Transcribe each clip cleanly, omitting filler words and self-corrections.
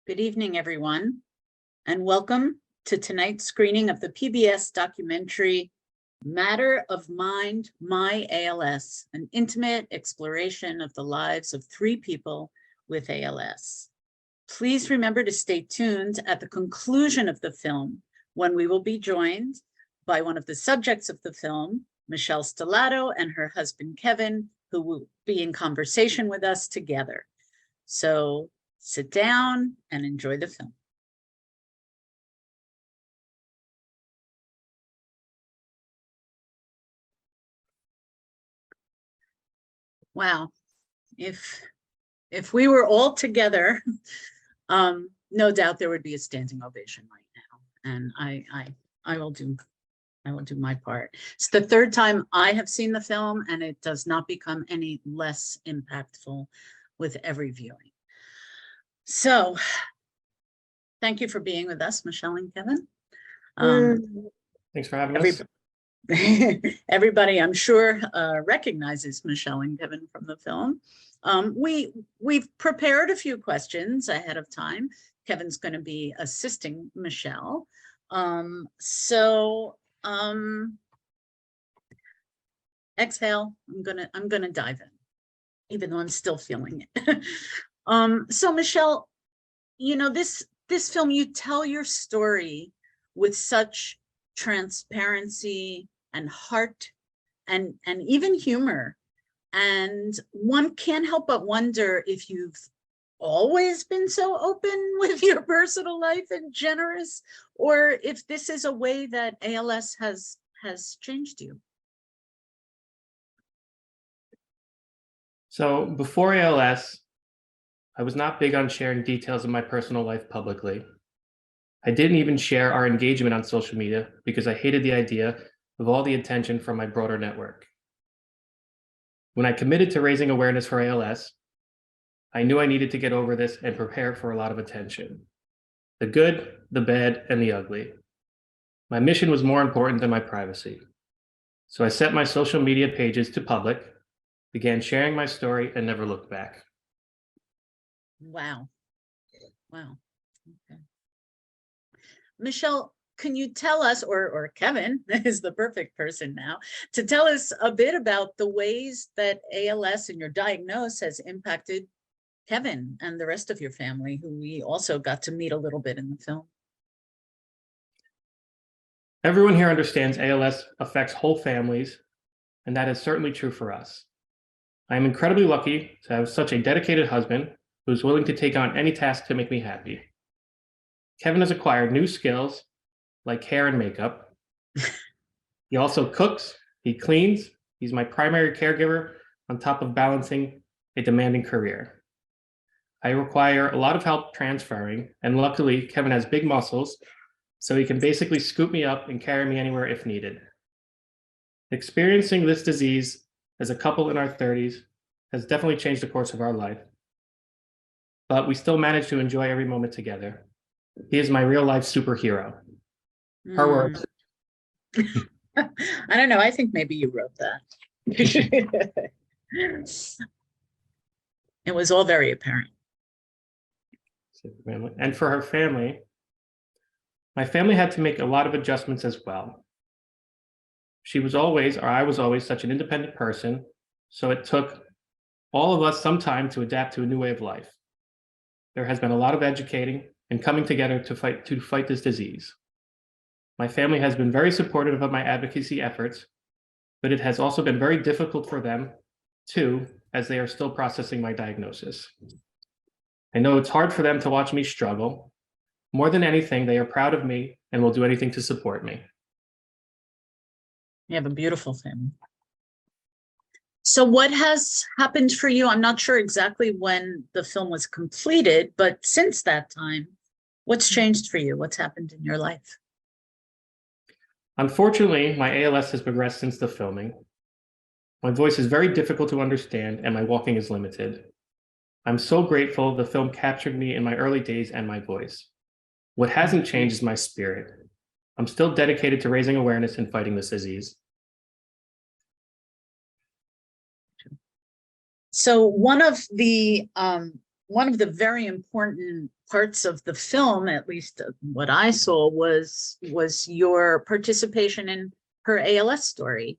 Good evening, everyone, and welcome to tonight's screening of the PBS documentary, Matter of Mind, My ALS, an intimate exploration of the lives of 3 people with ALS. Please remember to stay tuned at the conclusion of the film, when we will be joined by one of the subjects of the film, Michelle Stellato, and her husband, Kevin, who will be in conversation with us together. So sit down and enjoy the film. Wow, if we were all together, no doubt there would be a standing ovation right now. And I will do my part. It's the 3rd time I have seen the film, and it does not become any less impactful with every viewing. So thank you for being with us, Michelle and Kevin. Thanks for having us. Everybody, I'm sure, recognizes Michelle and Kevin from the film. We've prepared a few questions ahead of time. Kevin's going to be assisting Michelle. Exhale. I'm gonna dive in, even though I'm still feeling it. So Michelle, you know, this film, you tell your story with such transparency and heart and even humor. And one can't help but wonder if you've always been so open with your personal life and generous, or if this is a way that ALS has changed you. So before ALS, I was not big on sharing details of my personal life publicly. I didn't even share our engagement on social media because I hated the idea of all the attention from my broader network. When I committed to raising awareness for ALS, I knew I needed to get over this and prepare for a lot of attention. The good, the bad, and the ugly. My mission was more important than my privacy. So I set my social media pages to public, began sharing my story, and never looked back. Wow. Okay. Michelle, can you tell us, or Kevin is the perfect person now, to tell us a bit about the ways that ALS and your diagnosis has impacted Kevin and the rest of your family, who we also got to meet a little bit in the film? Everyone here understands ALS affects whole families, and that is certainly true for us. I am incredibly lucky to have such a dedicated husband who is willing to take on any task to make me happy. Kevin has acquired new skills like hair and makeup. He also cooks, he cleans, he's my primary caregiver on top of balancing a demanding career. I require a lot of help transferring, and luckily Kevin has big muscles, so he can basically scoop me up and carry me anywhere if needed. Experiencing this disease as a couple in our 30s has definitely changed the course of our life, but we still manage to enjoy every moment together. He is my real life superhero. Her words. I don't know. I think maybe you wrote that. It was all very apparent. And for her family, my family had to make a lot of adjustments as well. I was always such an independent person, so it took all of us some time to adapt to a new way of life. There has been a lot of educating and coming together to fight this disease. My family has been very supportive of my advocacy efforts, but it has also been very difficult for them too, as they are still processing my diagnosis. I know it's hard for them to watch me struggle. More than anything, they are proud of me and will do anything to support me. You have a beautiful family. So what has happened for you? I'm not sure exactly when the film was completed, but since that time, what's changed for you? What's happened in your life? Unfortunately, my ALS has progressed since the filming. My voice is very difficult to understand and my walking is limited. I'm so grateful the film captured me in my early days and my voice. What hasn't changed is my spirit. I'm still dedicated to raising awareness and fighting this disease. So one of the very important parts of the film, at least what I saw, was your participation in her ALS story.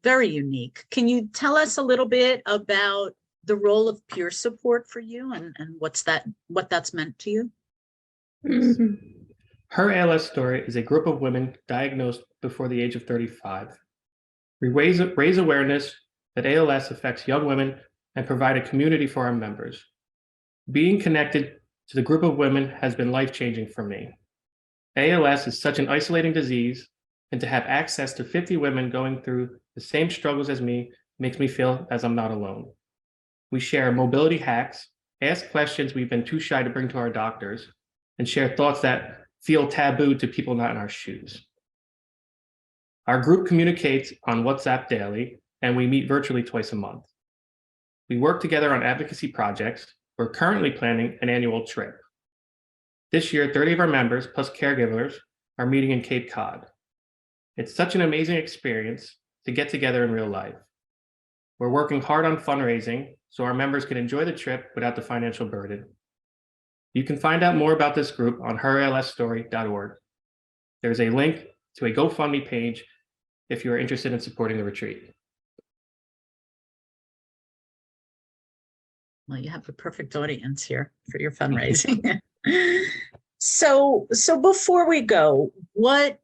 Very unique. Can you tell us a little bit about the role of peer support for you and what that's meant to you? Her ALS story is a group of women diagnosed before the age of 35. We raise awareness that ALS affects young women and provide a community for our members. Being connected to the group of women has been life-changing for me. ALS is such an isolating disease, and to have access to 50 women going through the same struggles as me makes me feel as I'm not alone. We share mobility hacks, ask questions we've been too shy to bring to our doctors, and share thoughts that feel taboo to people not in our shoes. Our group communicates on WhatsApp daily, and we meet virtually twice a month. We work together on advocacy projects. We're currently planning an annual trip. This year, 30 of our members, plus caregivers, are meeting in Cape Cod. It's such an amazing experience to get together in real life. We're working hard on fundraising so our members can enjoy the trip without the financial burden. You can find out more about this group on heralsstory.org. There's a link to a GoFundMe page if you are interested in supporting the retreat. Well, you have the perfect audience here for your fundraising. So before we go, what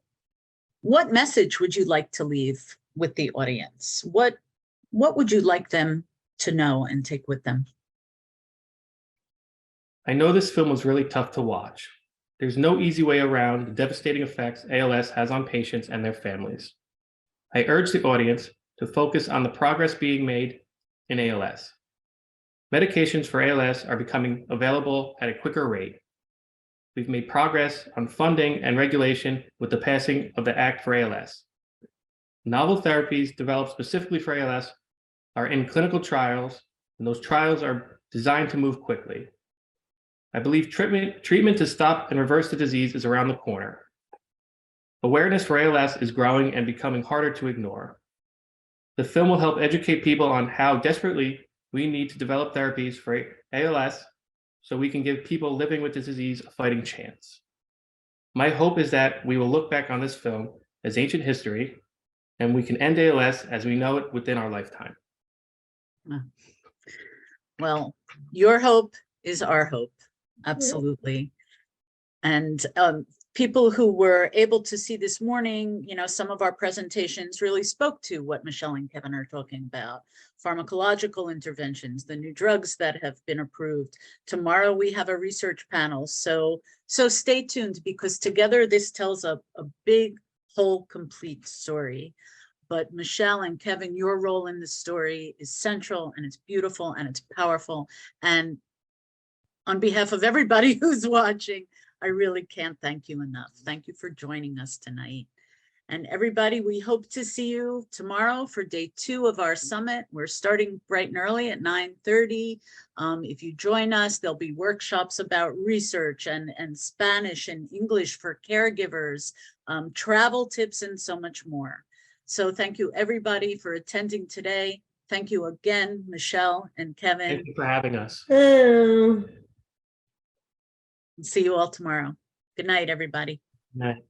message would you like to leave with the audience? What would you like them to know and take with them? I know this film was really tough to watch. There's no easy way around the devastating effects ALS has on patients and their families. I urge the audience to focus on the progress being made in ALS. Medications for ALS are becoming available at a quicker rate. We've made progress on funding and regulation with the passing of the Act for ALS. Novel therapies developed specifically for ALS are in clinical trials, and those trials are designed to move quickly. I believe treatment to stop and reverse the disease is around the corner. Awareness for ALS is growing and becoming harder to ignore. The film will help educate people on how desperately we need to develop therapies for ALS so we can give people living with this disease a fighting chance. My hope is that we will look back on this film as ancient history and we can end ALS as we know it within our lifetime. Well, your hope is our hope. Absolutely. And people who were able to see this morning, some of our presentations really spoke to what Michelle and Kevin are talking about. Pharmacological interventions, the new drugs that have been approved. Tomorrow we have a research panel. So stay tuned, because together this tells a big, whole, complete story. But Michelle and Kevin, your role in the story is central, and it's beautiful, and it's powerful. And on behalf of everybody who's watching, I really can't thank you enough. Thank you for joining us tonight. And everybody, we hope to see you tomorrow for day 2 of our summit. We're starting bright and early at 9:30. If you join us, there'll be workshops about research and Spanish and English for caregivers, travel tips, and so much more. So thank you, everybody, for attending today. Thank you again, Michelle and Kevin. Thank you for having us. See you all tomorrow. Good night, everybody. Good night.